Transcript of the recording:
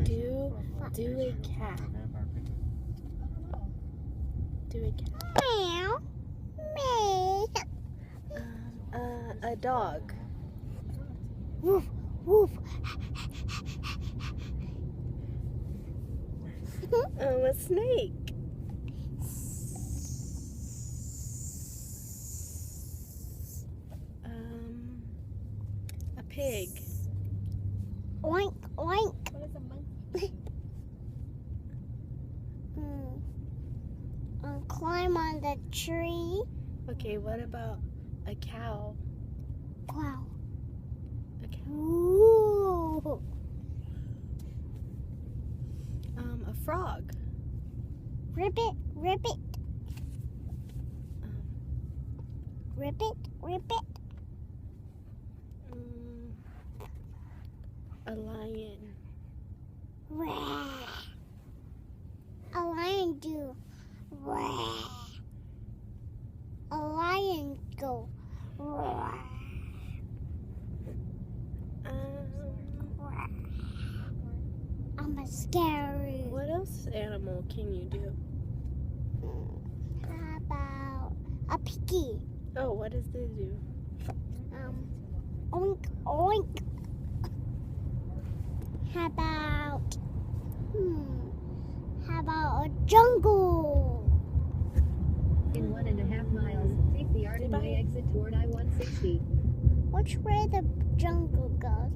Do a cat. Do a cat. Meow. Meow. A dog. Woof. Woof. A snake. A pig. Oink, oink. What is a monkey? Climb on the tree. Okay, what about a cow? Wow. A cow. Ooh. A frog. Ribbit, ribbit. Ribbit, ribbit. A lion. Rah. A lion do. Rah. A lion go. Rah. Rah. I'm a scary. What else animal can you do? How about a piggy? Oh, what does they do? Oink, oink. How about a jungle? In 1.5 miles, take the Arden Way exit toward I-160. Which way the jungle goes?